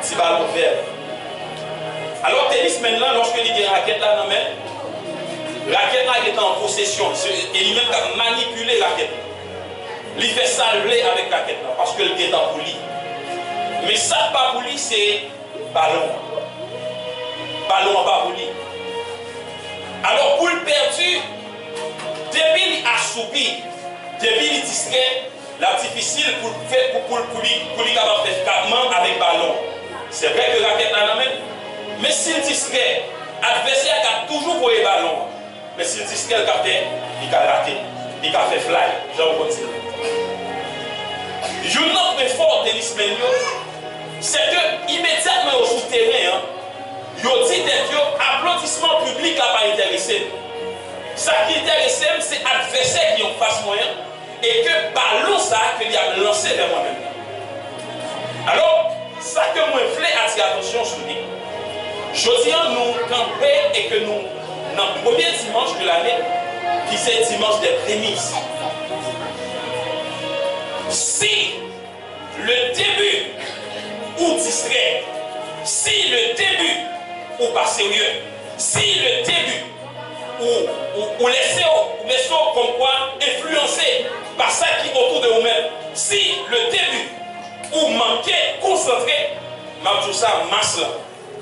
petit ballon vert. Alors, tennis maintenant, lorsque il y a une raquette là, raquette là est en possession, et lui-même a manipulé la raquette. Il fait salver avec la raquette là, parce que le est en poli. Mais ça, pas poli, c'est ballon. Ballon en pas poli. Alors, pour le perdu, depuis il assoupi, depuis il distrait, la difficile pour lui faire avec ballon. C'est vrai que la raquette là, mais s'il distrait, l'adversaire a toujours pour les ballons. Mais s'il distrait le capitaine, il a raté. Il a fait fly. J'en continue. Je note fort tennis c'est que immédiatement au souterrain, il dit que applaudissement public n'a pas intéressé. Ça qui intéresse, c'est l'adversaire qui est en face moyen et que ballon ça qu'il a lancé vers moi-même. Alors, ça que moi je voulais attirer attention sur lui. Je dis nous camper et que nous, dans le premier dimanche de l'année, qui c'est dimanche des prémices. Si le début ou distrait, si le début ou pas sérieux, si le début ou laissez comme quoi influencé par ça qui est autour de vous-même, si le début ou manquez concentré, ma ça masse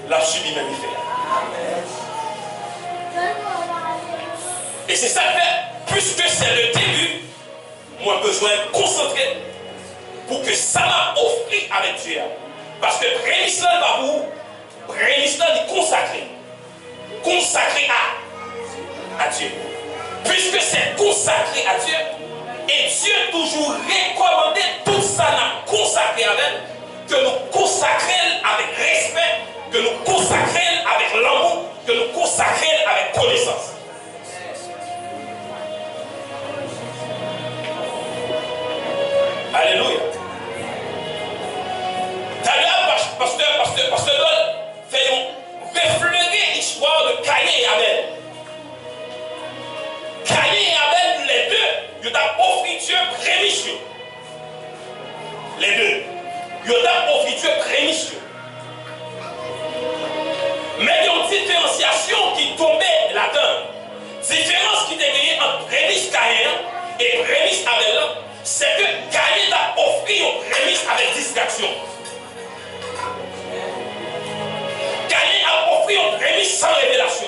la subi même et c'est ça que fait, puisque c'est le début, moi besoin de concentrer pour que ça m'a offert avec Dieu. Parce que prémisse là va vous, prémisse là est consacré. Consacré à Dieu. Puisque c'est consacré à Dieu, et Dieu toujours recommandé tout ça à consacrer avec, que nous consacrer avec respect, que nous consacrer avec l'amour, que nous consacrer avec connaissance. Alléluia. D'ailleurs, pasteur Dol fait refleurer l'histoire de Caïn et Abel. Caïn et Abel, les deux, ils ont offert Dieu prémitieux. Les deux, ils ont offert Dieu prémitieux. Mais il y a une différenciation qui tombait là-dedans. Différence qui était gagnée entre prémisse Caïn et prémisse Abel, c'est que Caïn a offert une prémisse avec distraction. Caïn a offert une prémisse sans révélation.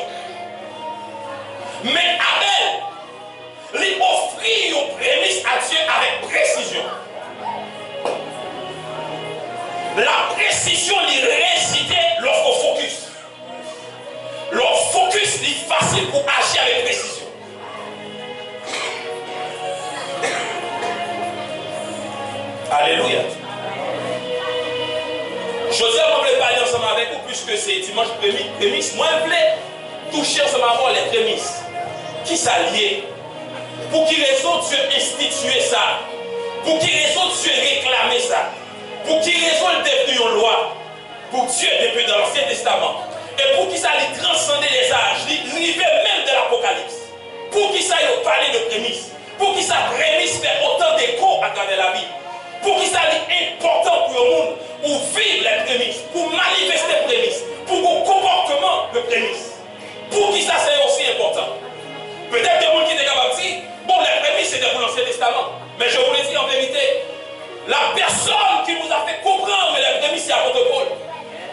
Mais Abel lui offrit une prémisse à Dieu avec précision. La précision lui résidait lorsqu'on focus. Le focus est facile pour agir avec précision. Alléluia. Je dis à moi, je vais parler ensemble avec vous, puisque c'est dimanche prémisse. Moi, je voulais toucher ensemble avec les prémices. Qui s'allier? Pour qui raison Dieu instituer ça? Pour qui raison Dieu réclamer ça? Pour qui raison il devenu une loi? Pour Dieu depuis dans l'Ancien Testament. Et pour qui ça lui transcender les âges, l'univers même de l'Apocalypse. Pour qui ça il parler de prémices. Pour qui ça prémisse fait autant d'écho à travers la vie. Pour qui ça est important pour le monde, pour vivre les prémices, pour manifester les prémices, pour vos comportements de prémices. Pour qui ça c'est aussi important. Peut-être que le monde qui est capable de dire, bon, les prémices c'était pour l'Ancien Testament. Mais je vous le dis en vérité, la personne qui nous a fait comprendre que les prémices c'est apôtre Paul.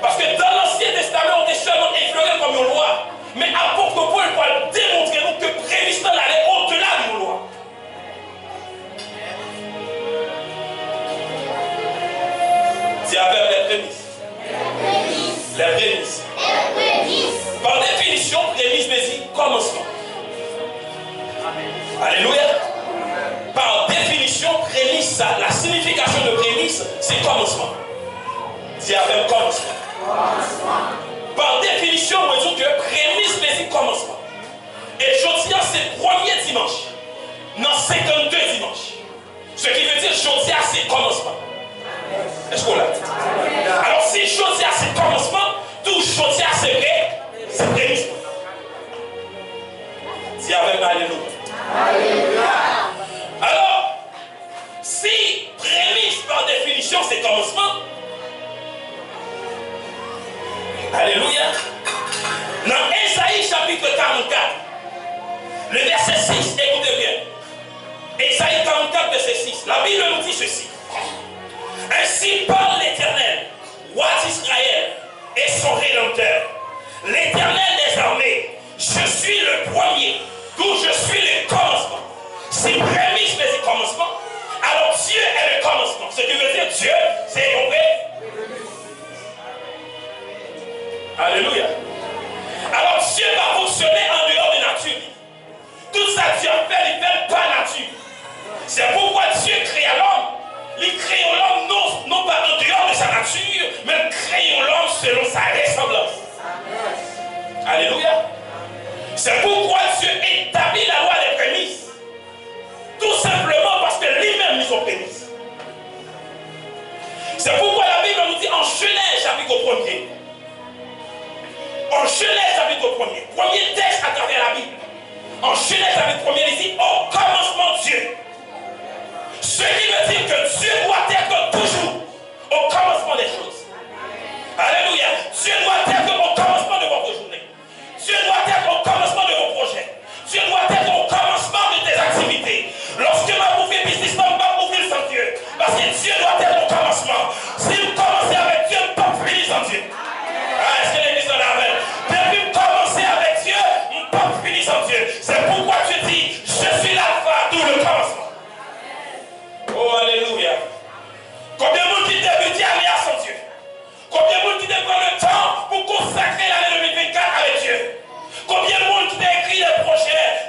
Parce que dans l'Ancien Testament, on était seulement effleuré comme une loi. Mais apôtre Paul va démontrer nous que prémices allait au-delà d'une loi. C'est avec les prémices. Les prémices. Par définition, prémisse veut dire commencement. Alléluia. Par définition, prémisse, la signification de prémisse, c'est commencement. C'est avec commencement. Par définition, on dit que prémisse veut dire commencement. Et Jodia, c'est le premier dimanche. Dans 52 dimanches. Ce qui veut dire Jodia, c'est commencement. Est-ce qu'on l'a dit? Alors si Jodia c'est commencement, tout Jodia c'est vrai, c'est prémisse. Dis avec Alléluia. Alors, si prémisse par définition c'est commencement, Alléluia. Dans Ésaïe chapitre 44, le verset 6, écoutez bien. Ésaïe 44, verset 6. La Bible nous dit ceci. Ainsi parle l'Éternel, roi d'Israël et son Rédempteur. L'Éternel des armées, je suis le premier, d'où je suis le commencement. Si prémisse mais le commencement, alors Dieu est le commencement. Ce qui veut dire Dieu, c'est vrai. Alléluia. Alors Dieu va fonctionner en dehors de nature. Tout ça Dieu fait, il fait pas nature. C'est pourquoi Dieu créa l'homme. Il crée l'homme non pas en dehors de sa nature, mais il crée l'homme selon sa ressemblance. Alléluia. C'est pourquoi Dieu établit la loi des prémices. Tout simplement parce que lui-même nous ont prémices. C'est pourquoi la Bible nous dit en Genèse chapitre 1er. En Genèse chapitre 1er. Premier texte à travers la Bible. En Genèse chapitre 1er, il dit au commencement Dieu. Ce qui veut dire que Dieu doit être toujours au commencement des choses. Alléluia. Dieu doit être au commencement de votre journée. Dieu doit être au commencement de vos projets. Dieu doit être au commencement de tes activités. Lorsque ma bouffée business, ne va ouvrir sans Dieu. Parce que Dieu doit être au commencement. Si vous commencez avec Dieu, vous ne pouvez pas finir sans Dieu. Ah, est-ce que l'église en a même? Depuis que vous commencez avec Dieu, vous ne pouvez pas finir sans Dieu. C'est pourquoi Dieu dit, je suis l'alpha, d'où le commencement. Oh, alléluia. Combien de monde qui débute aller à son Dieu? Combien de monde qui prend le temps pour consacrer l'année 2024 avec Dieu? Combien de monde qui a écrit des projets,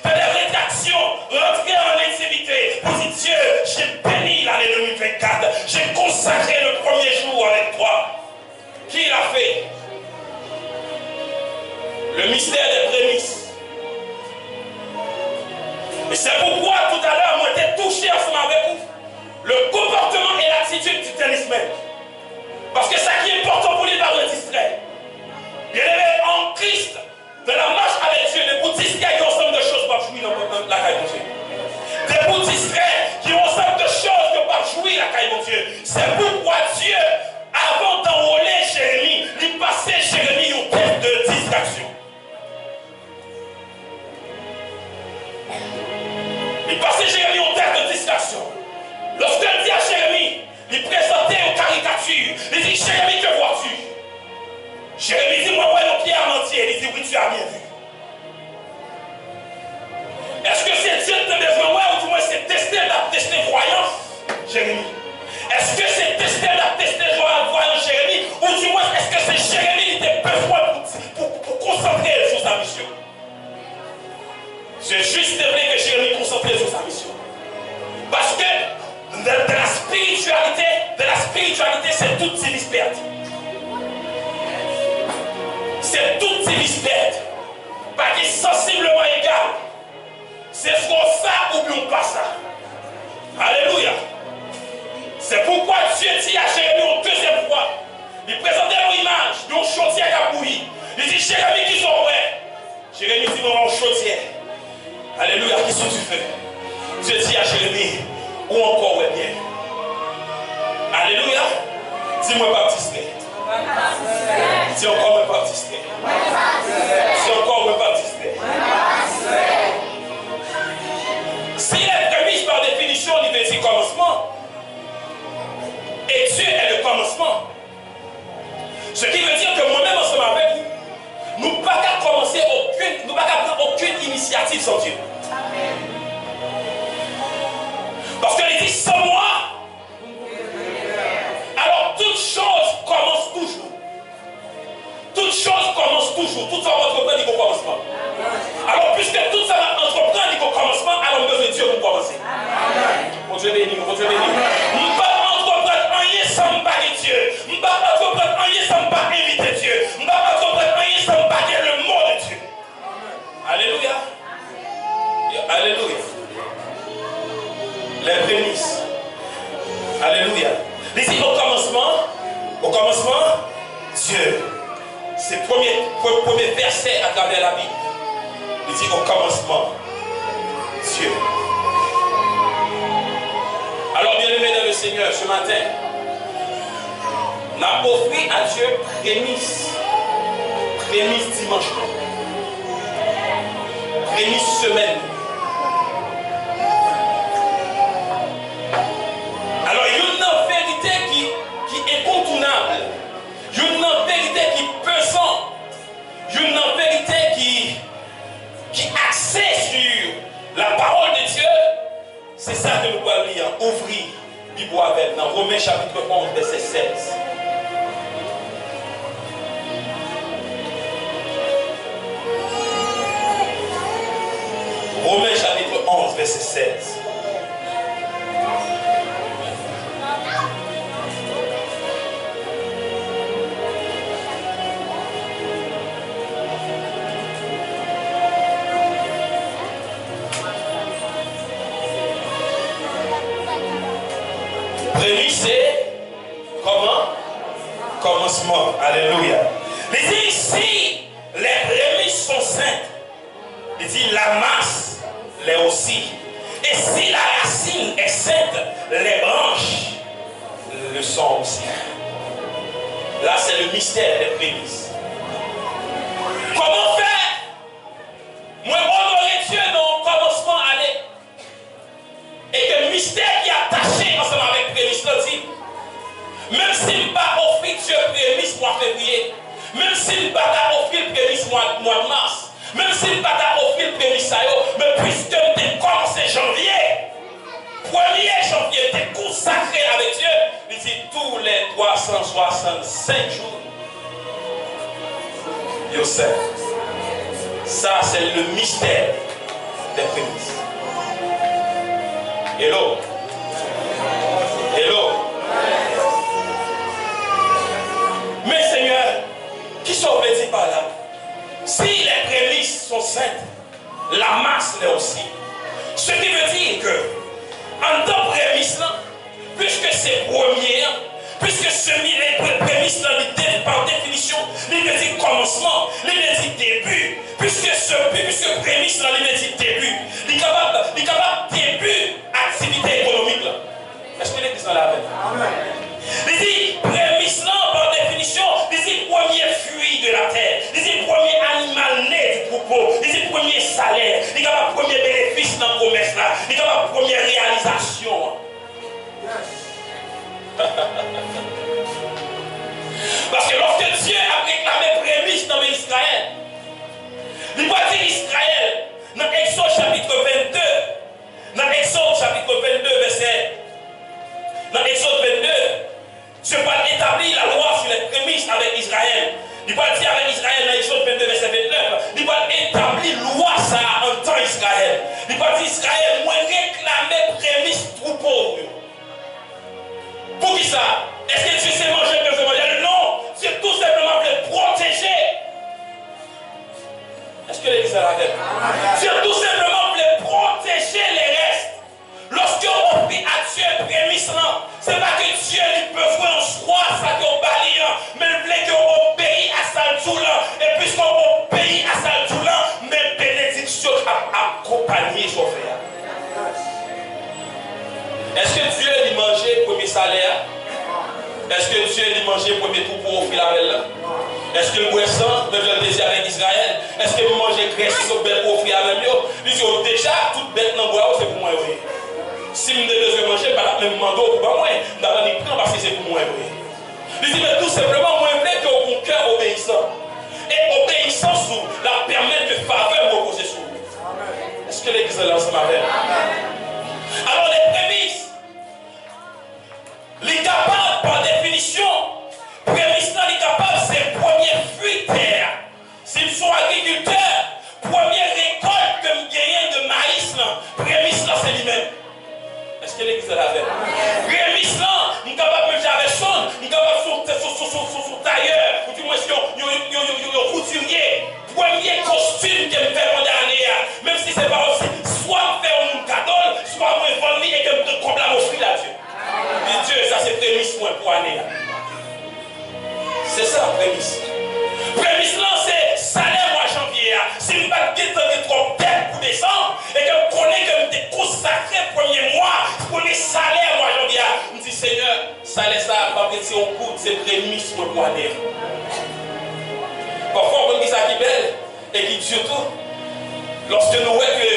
faire des rétractions, rentrer en intimité pour dire Dieu, j'ai béni l'année 2024, j'ai consacré le premier jour avec toi. Qui l'a fait? Le mystère des prémices. Et c'est pourquoi tout à l'heure, moi, j'ai touché ensemble avec vous le comportement et l'attitude du tennisman. Parce que ça qui est important pour lui par le distrait. Il est en Christ, de la marche avec Dieu, des bouts distraits qui ont ensemble de choses pour jouir dans la caille de Dieu. Des bouts distraits qui ont ensemble de choses que pour jouir la caille de Dieu. C'est pourquoi Dieu, avant d'enrôler Jérémie, il passait Jérémie au test de distraction. Il passait Jérémie au terme de distraction. Lorsqu'il dit à Jérémie, il présentait une caricature. Il dit, Jérémie, que vois-tu? Jérémie dit, moi, ouais, mon pied à mentir. Il dit, oui, tu as bien vu. Est-ce que c'est Dieu de besoin, ou du moins c'est tester voyance, Jérémie? Est-ce que c'est tester voyance, Jérémie? Ou du moins, est-ce que c'est Jérémie qui a besoin pour concentrer sur sa mission? C'est juste vrai que Jérémie concentré sur sa mission. Parce que de la spiritualité, c'est toute divise perte. C'est toute divise perte. Pas qui est sensiblement égal. C'est soit ça ou bien pas ça. Alléluia. C'est pourquoi Dieu dit à Jérémie une deuxième fois. Il présentait leur image d'une chaudière qui a bouilli. Il dit, Jérémie, qui sont vrais? Jérémie dit, non, chaudière. Alléluia, qui sont du feu? Dieu dit à Jérémie, ou encore ouais bien. Alléluia. Dis-moi baptisé. Dis encore me baptisé. Dis encore me baptisé. Si les prémices par définition, il veut dire commencement. Et Dieu est le commencement. Ce qui veut dire que moi-même ensemble avec vous, nous ne pouvons pas commencer nous ne pouvons pas prendre aucune initiative sans Dieu. Parce qu'il dit sans moi, alors toute chose commence toujours. Toute chose commence toujours. Tout ça va entreprendre, il faut commencement. Alors puisque tout ça va entreprendre, il faut commencement, alors on besoin de Dieu pour commencer. Mon Dieu béni, mon Dieu béni. On ne peut pas entreprendre rien sans me parler Dieu. On ne peut pas entreprendre rien sans me pas inviter Dieu. On ne peut pas entreprendre rien sans me parler le mot de Dieu. Alléluia. Alléluia. Les prémices. Alléluia. Ici au commencement, Dieu. C'est le premier verset à travers la Bible. Il dit au commencement, Dieu. Alors bien aimé dans le Seigneur, ce matin, n'a offert à Dieu prémisse. Prémisse dimanche. Prémisse semaine. Alors, il y a une vérité qui est incontournable. Il y a une vérité qui est pesante. Il y a une vérité qui axée sur la parole de Dieu. C'est ça que nous pouvons lire. Ouvrir, Bible avec, dans Romains chapitre 11, verset 16. Romains chapitre 11, verset 16. Prémisse, c'est comment? Commencement. Alléluia. Il dit ici, les prémices sont saintes. Il dit la masse l'est aussi. Et si la racine est sainte, les branches le sont aussi. Là, c'est le mystère des prémices. Comment faire? Moi, honorer Dieu dans le commencement aller. Et que le mystère qui est attaché ensemble avec prémisse, là, dit, même s'il n'a pas offert Dieu prémisse mois février, même s'il n'a pas offert prémisse mois de mars, même s'il n'a pas offert prémisse, mais puisque tu as commencé janvier, 1er janvier, tu es consacré avec Dieu, il dit tous les 365 jours, Yosef, ça c'est le mystère des prémices. Hello. Hello. Mais Seigneur, qui sont dit par là? Si les prémices sont saintes, la masse l'est aussi. Ce qui veut dire que, en tant que prémisse, puisque c'est premier, puisque les prémices, par définition, il veut dire commencement, il veut dire début, puisque prémisse, il veut dire début, il est capable début activité économique. Est-ce que l'église dans la veille? Il dit prémisse, par définition, il dit premier fruit de la terre, il dit premier animal né du troupeau, il dit premier salaire, il dit premier bénéfice dans le commerce là, il dit première réalisation. Parce que lorsque Dieu a réclamé prémisse dans Israël, il va dire Israël, dans Exode chapitre 22, dans Exode chapitre 22, verset, dans Exode 22, Dieu va établir la loi sur les prémices avec Israël. Il va dire avec Israël dans Exode 22, verset 29, il va établir loi ça en temps Israël. Il va dire Israël, moi réclamer prémices troupeau. Pour qui ça? Est-ce que Dieu sait manger que je mange? Non, c'est tout simplement pour les protéger. Est-ce que l'église est la tête? C'est tout simplement pour les protéger les restes. Lorsqu'on prie à Dieu prémisse, c'est pas que Dieu il peut voir en soi ça qu'on balie, mais il voulait qu'on obéisse à sa tour et puisqu'on obéit à sa tour, mais bénédiction accompagner son frère. Est-ce que Dieu lui mangeait premier salaire? Est-ce que Dieu lui mangeait premier tout pour offrir la belle? Est-ce que le boisson devait le désir avec Israël? Est-ce que vous mangez graisse sur belle pour offrir la même? Il dit déjà, toute bête dans le bois, c'est pour moi. Oui. Si je devais manger, je ne vais pas me demander pour moi. Je vais prendre parce que c'est pour moi. Oui. Il dit, mais tout simplement, moi, je voulais que mon cœur obéissant. Et obéissant sous la permettre de faveur me reposer sur vous. Est-ce que l'église est là ensemble avec? Alors, les prémices, les capables, par définition, prémices, les capables, c'est le premier fruit terre. S'ils sont agriculteurs, première récolte que me gagne de maïs, prémices, c'est lui-même. Est-ce que l'église est là avec? Prémices, nous sommes capables de faire avec son, nous sommes capables de son tailleur, ou du moins, couturier, premier costume que me fait pendant l'année, même si c'est pas aussi, soit faire un cadeau, soit me vendre et que me comble à m'offrir là Dieu. Et Dieu, ça c'est prémisse pour l'année. C'est ça la prémisse. Prémisse là, c'est salaire mois janvier. Si je ne pas de trop tête pour descendre, et que je connais que je suis consacré premier mois, premier salaire mois janvier, je me dis Seigneur, ça laisse ça, pas prêter au coup, c'est prémisse pour le aller. Parfois, on dit ça qui est belle, et qui surtout, lorsque nous voyons que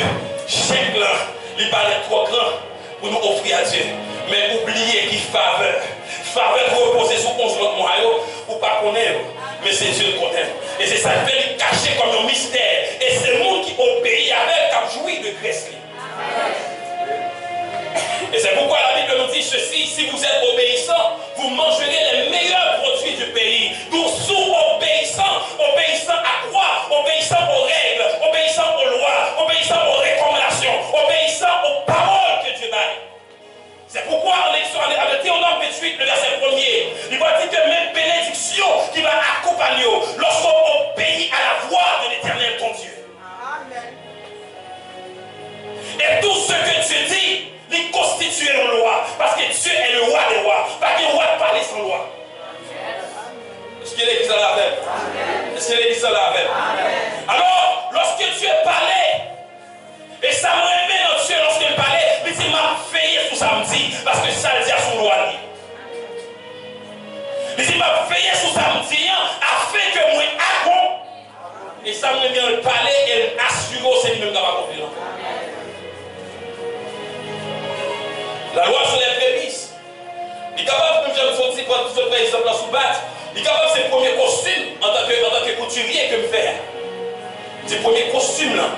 chèque là, il paraît trop grand pour nous offrir à Dieu. Mais oubliez qu'il faveur. Faveur pour reposer sur le moyen, ou pas connaître. Mais c'est Dieu qui connaît. Et c'est ça qui fait cacher comme un mystère. Et c'est le monde qui obéit avec qui jouit de grâce. Et c'est pourquoi la Bible nous dit ceci: si vous êtes obéissants, vous mangerez les meilleurs produits du pays. Donc, sous obéissant, obéissant à quoi? Obéissant aux règles, obéissant aux lois, obéissant aux recommandations, obéissant aux paroles que Dieu donne. C'est pourquoi en Théonome 28, le verset 1er, il va dire que même bénédiction qui va accompagner lorsqu'on obéit à la voix de l'Éternel ton Dieu. Amen. Et tout ce que Dieu dit, il constitue une loi. Parce que Dieu est le roi des rois. Pas qu'il roi de parler sans loi. Est-ce que l'église là avec? Est-ce que l'église là avec? Alors, lorsque Dieu parlait, et ça me remet dans Dieu lorsqu'il parlait, il dit m'a veillé sous samedi, parce que ça le dit à son loi. Il dit m'a veillé sous samedi, afin que moi accom. Et ça me remet le parler et assurer c'est lui-même qui va accomplir. La loi sur les prémices. Il est capable, comme je vous dis, quand vous faites par exemple la sous-batte, il est capable de ses premiers costumes en tant que couturier que me faire. Ces premiers costumes là,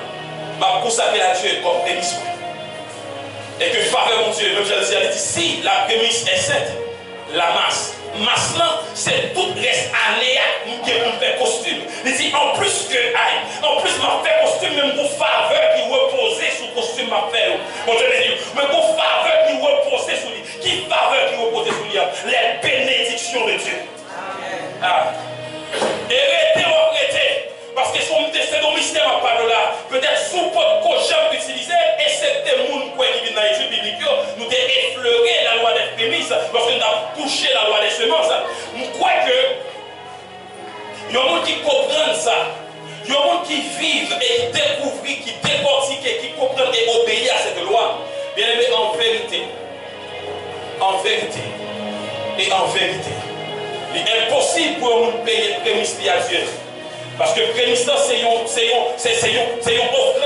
m'a consacré à Dieu comme prémisse. Et que faveur mon Dieu, même je le dis, elle dit si la prémisse est sainte, la masse. Masse là, c'est tout reste aléatoire qui me fait costume. Il dit en plus que aïe, en plus m'a fait costume, même pour faveur qui reposait sous costume m'a fait. Mon Dieu me dit, mais pour faveur qui reposait sous lui, qui faveur qui reposait sous lui, les bénédictions de Dieu. Ah. Et arrêtez. Parce que c'est un mystère à part là. Peut-être sous pot que j'aime utiliser, et c'est des gens qui viennent dans l'étude biblique, nous avons effleuré la loi des prémices, lorsque nous avons touché la loi des semences. Je crois que il y a des gens qui comprennent ça. Il y a des gens qui vivent et qui découvrent, qui décortiquent, qui comprennent et obéissent à cette loi. Bien aimé, en vérité, et en vérité, il est impossible pour nous payer prémices à Dieu. Parce que prémisse, c'est une offrande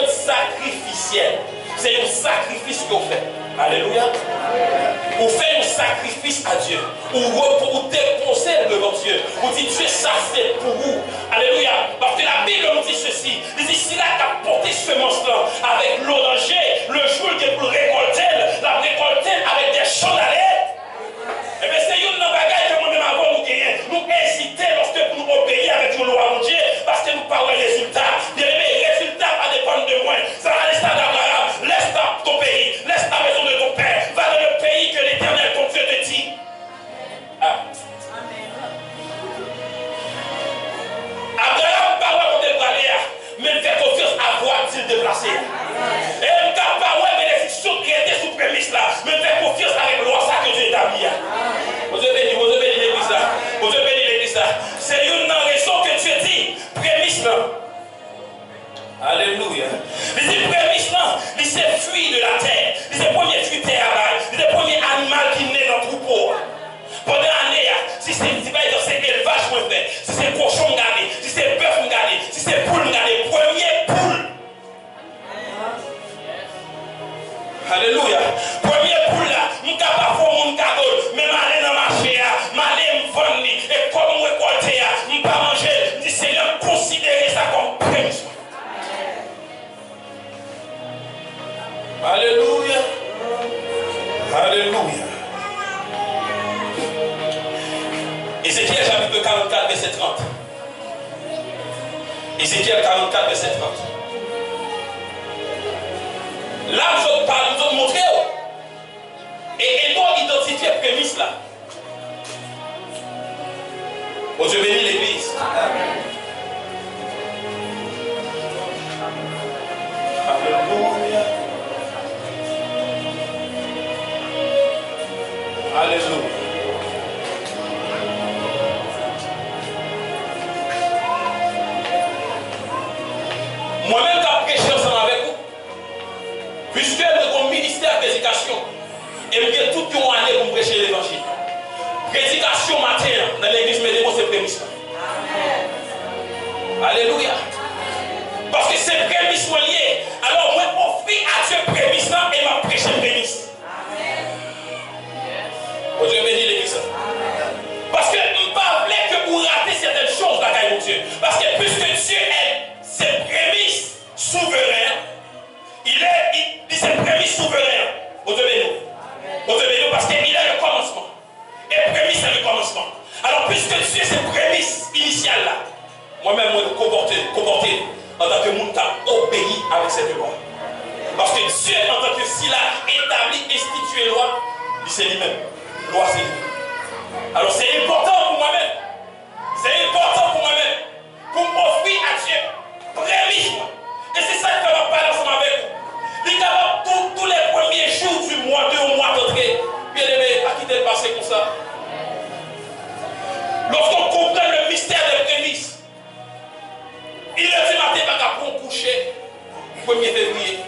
sacrificielle. C'est un sacrifice qu'on fait. Alléluia. Vous faites un sacrifice à Dieu. Vous déposer devant Dieu. Vous dites Dieu, ça c'est pour vous. Alléluia. Parce que la Bible nous dit ceci. Il dit si là tu as porté semence-là avec l'oranger, le jour qui est pour récolter, la récolter avec des champs d'alerte. Et bien c'est une bagaille que moi-même avant nous gagnons. Nous hésitons lorsque nous obéissons avec nos lois de Dieu parce que nous parlons des résultats. Bien aimé, les résultats va dépendre de moi. Ça va laisser d'Abraham. Laisse ton pays, laisse ta maison de ton père. Va dans le pays que l'Éternel ton Dieu te dit. Ah. Abraham parle contre Galéa, mais fait confiance à voir s'il déplacé. Et il n'a pas bénéfice qui était sous prémisse là, mais fait confiance avec loi ça que Dieu établit. Vous avez béni l'église là. Vous avez béni l'église là. C'est une raison que Dieu dit, prémisse là. Alléluia. Il dit prémisse là, il s'est fui de la terre. Il s'est premier fui terre à balle. Il est le premier animal qui naît dans le troupeau. Pendant l'année, si c'est élevage qu'on fait, si c'est cochon gardé, si c'est bœuf gardé, si c'est poule gardé, premier poule. Alléluia. Premier poule là, je ne suis pas pour mon cadeau, mais je vais aller dans le marché, je vais aller me vendre, et comme je récolte, je ne vais pas manger, je dis Seigneur, considérez ça comme prémisse. Alléluia. Alléluia. Ézéchiel chapitre 44, verset 30. Ézéchiel 44, verset 30. Là, je parle, nous montrer. Et il doit identifier la prémisse là. Oh Dieu bénit l'église. Alléluia. Alléluia. Moi-même, qui ai prêché ensemble avec vous, puisque nous avons un ministère d'éducation, et nous avons toute une année pour prêcher l'évangile. action matin dans l'église, mais c'est prémisse. Alléluia. Parce que c'est prémisse lié. Alors, moi, offrir à Dieu prémisse et ma prêcher prémisse. Bon Dieu bénit l'église. Parce que je ne pas que vous ratez certaines choses dans la Dieu. Parce que puisque Dieu est ses prémices souverains, il dit ses prémices souverains. Bon Dieu bénit. Bon Dieu bénit parce qu'il est le commencement. Et prémisse c'est le commencement. Alors puisque Dieu est ses prémices initiales là, moi-même, je me comporter en tant que monde qui obéi avec cette loi. Parce que Dieu, en tant que s'il a établi, institué loi, c'est lui-même. Loi, c'est lui. Alors c'est important pour moi-même. C'est important pour moi-même. Pour m'offrir à Dieu. Prémisse. Et c'est ça que je vais parler ensemble avec vous. Il est capable tous les premiers jours du mois, 2 mois d'entrée. Bien aimé, à quitter le passé comme ça. Lorsqu'on comprend le mystère des prémices, il est dit matin, pas qu'à prendre coucher, 1er février,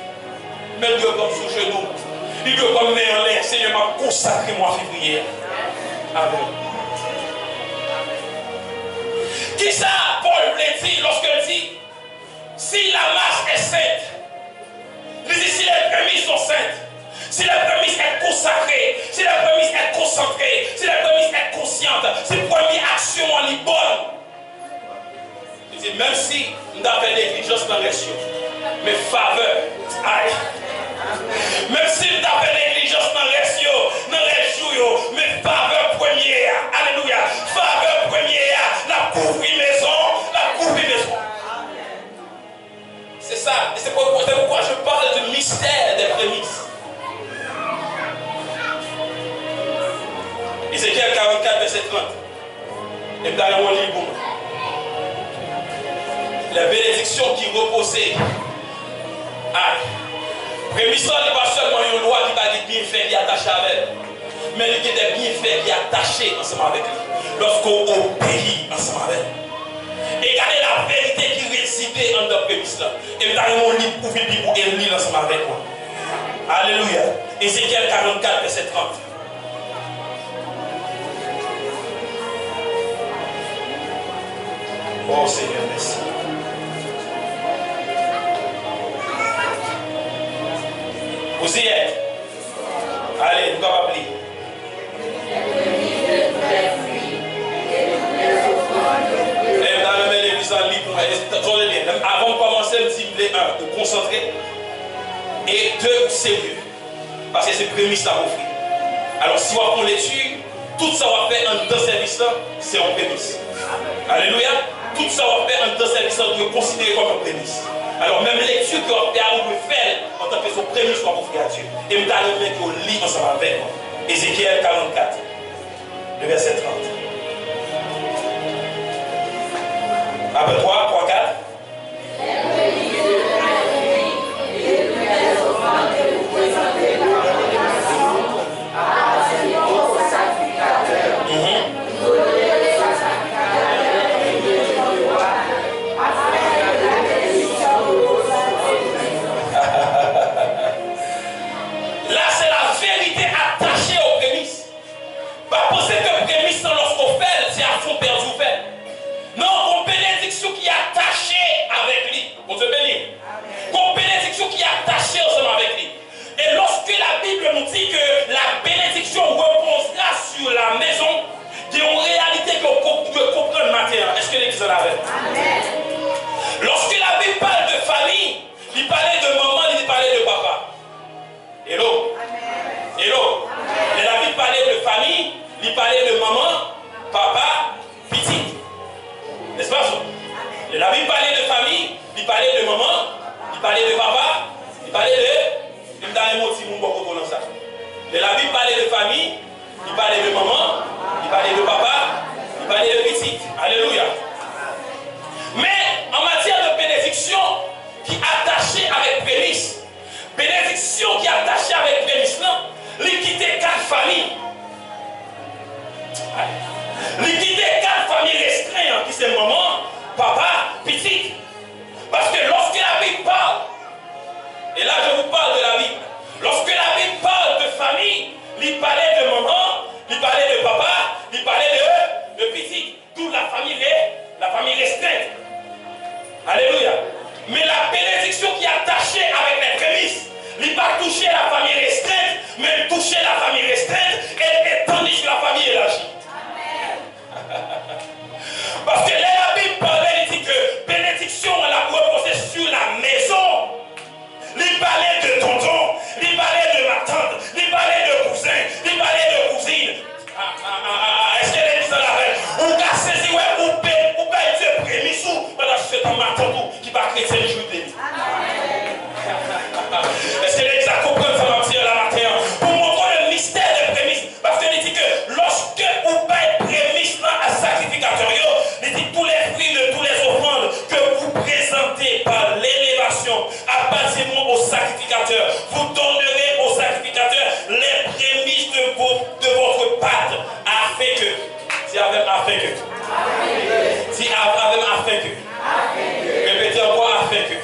même Dieu comme sous genou, il veut comme mettre en l'air, Seigneur m'a consacré mois février. Amen. Qui ça, Paul voulait dire lorsqu'il dit, si la marche est sainte, il dit si les prémices sont saintes, si la prémisse est consacrée, si la prémisse est concentrée, si la prémisse est consciente, si la première action en est bonne. Il dit, même si nous avons négligence dans les cieux, mais faveur, aïe. Même si nous avons négligence dans les cieux, mais faveur première, alléluia, faveur première, la couvrir maison, la couvrir maison. C'est ça, et c'est pourquoi je parle du mystère des prémices. Ézéchiel 44, verset 30. Et dans mon livre, la bénédiction qui reposait. Prémisse n'est pas seulement une loi qui va des bienfaits qui est attachée avec elle, mais il y a des bienfaits qui sont attachés ensemble avec elle. Lorsqu'on obéit ensemble avec elle. Et regardez la vérité qui réside en notre prémisse là. Et dans mon livre, vous pouvez lire et lire ensemble avec moi. Alléluia. Ézéchiel 44, verset 30. Oh Seigneur, merci. Vous y êtes. Allez, nous allons appeler. Avant de commencer, je dis un, vous concentrer. Et 2, sérieux. Parce que c'est prémisse à offrir. Alors, si on l'étude, tout ça va faire un deux services là, c'est en prémisse. Alléluia. Tout ça va faire un deux services là, vous considérez comme un prémisse. Alors, même lecture que vous pouvez faire en tant que son prémisse pour offrir à Dieu. Et vous allez mettre au lit ensemble avec moi. Ézéchiel 44, le verset 30. Après 3, 4. Nous dit que la bénédiction reposera sur la maison qui est une réalité que vous comprenez maintenant. Est-ce que l'église en avait? Amen. Lorsque la Bible parle de famille, il parlait de maman, il parlait de papa. Hello? Amen. Hello? Amen. Et la Bible parlait de famille, il parlait de maman, papa, petite. N'est-ce pas ça? Et la Bible parlait de famille, il parlait de maman, il parlait de papa, il parlait de... Et la Bible parlait de famille, il parlait de maman, il parlait de papa, il parlait de petite. Alléluia. Mais en matière de bénédiction qui est attachée avec prémisse, bénédiction qui est attachée avec prémisse, l'équité 4 familles. L'équité 4 familles restreintes, qui c'est maman, papa, petite. Parce que lorsque la Bible parle, et là je vous parle de la Bible, lorsque la Bible parle de famille, il parlait de maman, il parlait de papa, il parlait de afin que. Si afin que. Répétez encore afin que.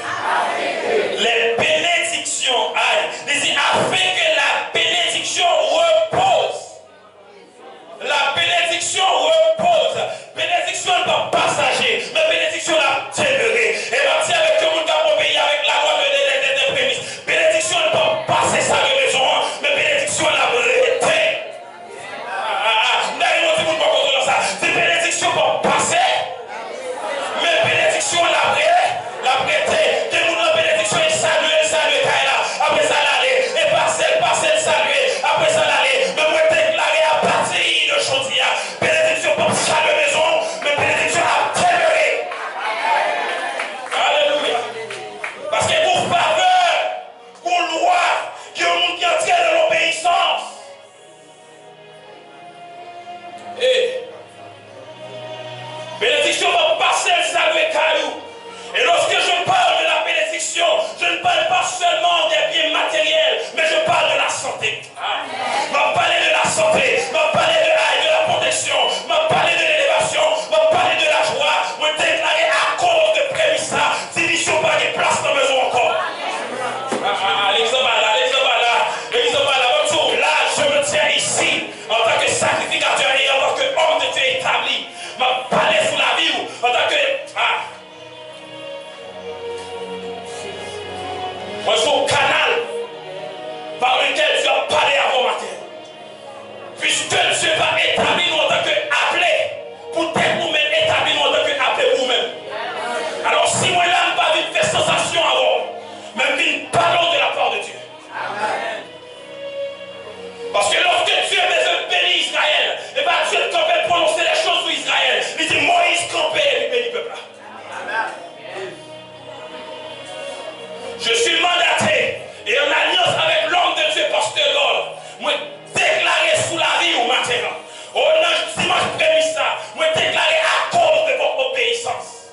Les bénédictions, ici, afin que la bénédiction repose. La bénédiction repose. Bénédiction n'est pas passager, mais bénédiction la demeurée. Et parti avec tout le monde qui a pays avec la loi des prémices. Bénédiction n'est pas passer sa maison, mais bénédiction la breté. C'est bénédiction pour passer, mais bénédiction la breté. Que nous la bénédiction est saluée, après ça l'aller, et passer, saluer, après ça l'aller. Mais moi déclarer à partir de Chaudière, bénédiction pour chaque maison, mais bénédiction à demeurer. Alléluia. Parce que pour faveur, pour loi, qui est un monde qui entrait dans l'obéissance. Et bénédiction va passer le salut caillou. Et lorsque je parle de la bénédiction, je ne parle pas seulement des biens matériels, mais je parle de la santé. Je vais parler de la santé, je vais parler de la protection, je vais parler de l'élévation, je vais parler de la joie. Je vais déclarer à cause de prémisse là, division pas de place dans la maison encore. L'exemple là, bonjour, là je me tiens ici en tant que sacrificateur et en tant que homme de Dieu établi. Je vais parler sous la vie en tant que. Moi, je suis au canal par lequel Dieu a parlé à vos matins. Puisque Dieu va établir nous en tant qu'appelé, pour être nous-mêmes, établir nous en tant qu'appelé vous-même. Alors, si moi là, je ne pas vite faire sensation avant, même une parole de la part de Dieu. Parce que lorsque Dieu bénit Israël, et bien Dieu campait prononcer les choses sur Israël. Il dit Moïse campait et bénit le peuple. Je suis mandaté et en alliance avec l'homme de Dieu, pasteur Lord, moi déclarer sous la vie au matin. Au dimanche prémisse ça, moi déclarer à cause de votre obéissance.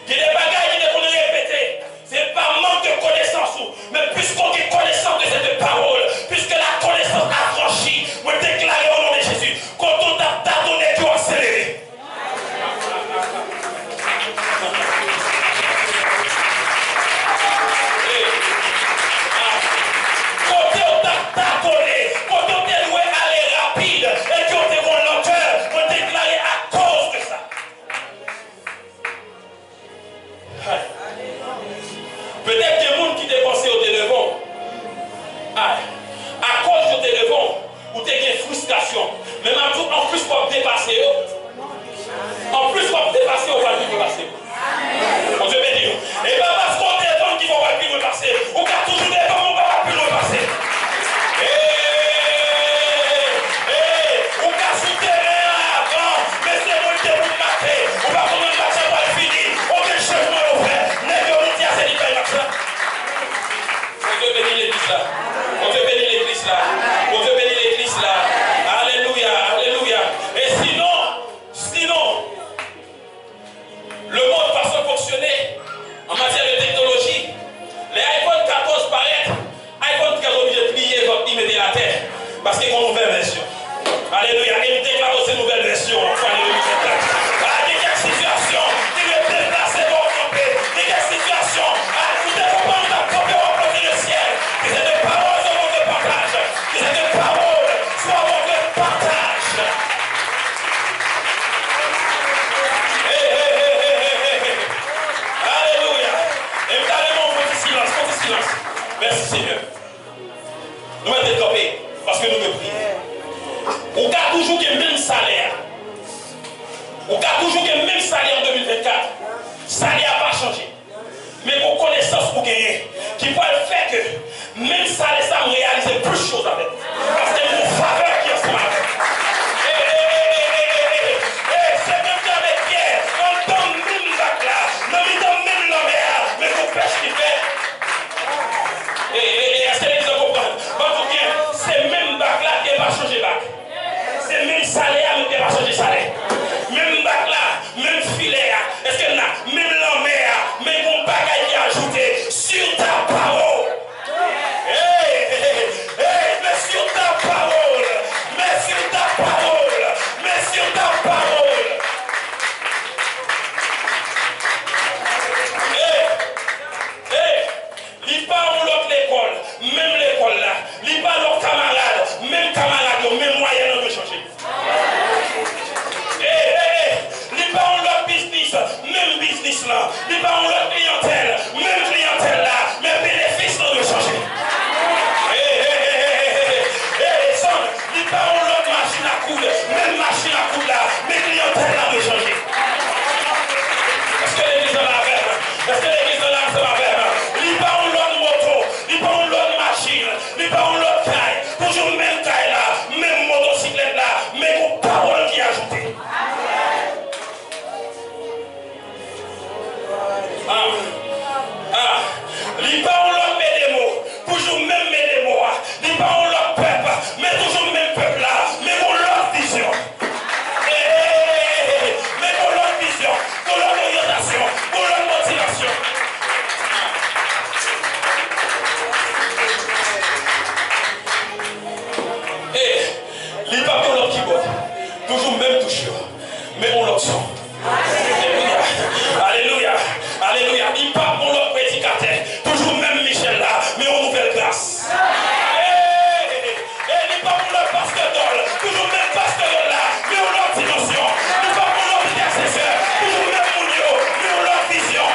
Il y a des bagages qui qu'on répéter. Ce n'est pas manque de connaissance, mais puisqu'on a connaissance de cette parole, puisque la connaissance a franchi, moi déclarer au nom de Jésus, quand on t'a donné, tu as accéléré. Peut-être que les gens qui dépensent au téléphone, à cause du téléphone, ou tu as une frustration, mais maintenant, en plus, pour dépasser, on va vivre passer. On Dieu bénit. Et pas parce qu'on téléphone qui va vivre passer, ou qu'à toujours téléphone, on va vivre passer. Ou qu'à souterrain avant, mais c'est bon que vous marquez. On va prendre le match pour le finir. On veut le changement au frère. N'est-ce pas, c'est l'hyper match là. On Dieu bénit l'église là. On Dieu bénit l'église là. On Dieu bénit l'église là. Alléluia, alléluia. Et sinon, le monde va se fonctionner en matière de technologie. Les iPhone 14 paraît, iPhone 14 obligé de plier votre immédiat la terre. Parce qu'ils ont une nouvelle version. Alléluia. Et nous déclarons cette nouvelle version. Des situations qui me déplacent pour camper. Des situations. Vous devez pas nous camper au côté du ciel. Que cette parole soit votre partage. Que cette parole soit votre partage. Alléluia. Et vous allez mon petit silence. Merci Seigneur. Nous allons développer parce que nous me prions. On a toujours le même salaire. On a toujours le même salaire en 2024. Salaire n'a pas changé. Mais pour connaissance pour gagner, qui peut faire que même salaire, ça me réalise plus de choses avec. Parce que c'est une faveur qui est ensemble avec. C'est même temps avec Pierre. On donne même bac là. Non, il donne même la mer. Mais pour pêche qui fait. Est-ce que les gens comprennent? C'est même bac là qui va changer bac. C'est même salaire qui va changer salaire. Même bac là, même filet. Est-ce que là, même la mer, même mon bagage qui est ajouté sur ta parole. Mais sur ta parole. Il n'y a pas l'autre machine à coudre, même machine à coudre là, mais clientèle a changé. Est-ce que l'église est là avec? Est-ce que l'église est là avec? Il n'y a pas l'autre moto, il n'y a pas l'autre machine, il n'y a pas l'autre taille, toujours même taille là, même motocyclette là, mais une parole qui est ajoutée. Il n'y a pas l'autre des mots, toujours même des mots. Il n'y a pas l'autre peuple, mais toujours même peuple là, mais mon l'autre vision. Mais mon l'autre vision, mon l'autre orientation, mon l'autre motivation. Il n'y a pas l'autre keyboard, toujours même touche, mais on l'autre son. Alléluia, alléluia, alléluia. Il n'y a pas l'autre prédicateur, toujours même Michel là, mais on nouvelle grâce. Il n'y a pas l'autre pasteur d'ol, toujours même pasteur là, mais on l'autre dimension. Il n'y a pas l'autre intercesseur, toujours même Mounio, mais on l'autre vision.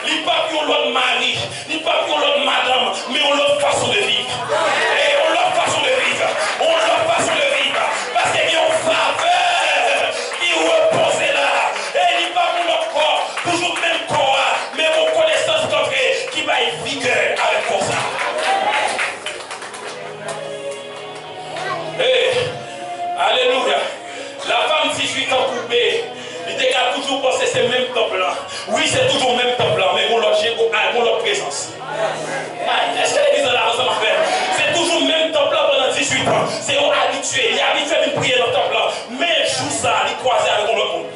Il n'y a pas l'autre mari, il n'y a pas l'autre madame, mais on l'autre façon de vivre. On l'autre façon de vivre. On l'autre façon de vivre. Parce qu'il y a une faveur qui repose là. Et il n'y a pas l'autre corps, toujours le même corps, mais mon connaissance d'entrée qui va être vigueur avec pour ça. Alléluia. La femme 18 ans coupée, il décale toujours penser c'est le même temple là. Oui, c'est toujours le même temple là, mais mon l'autre présence. Est-ce que l'église est là ensemble avec? C'est toujours le même temple là pendant 18 ans. C'est habitué. Il est habitué à prier dans le temple là. Mais joue ça, il croise avec mon autre monde.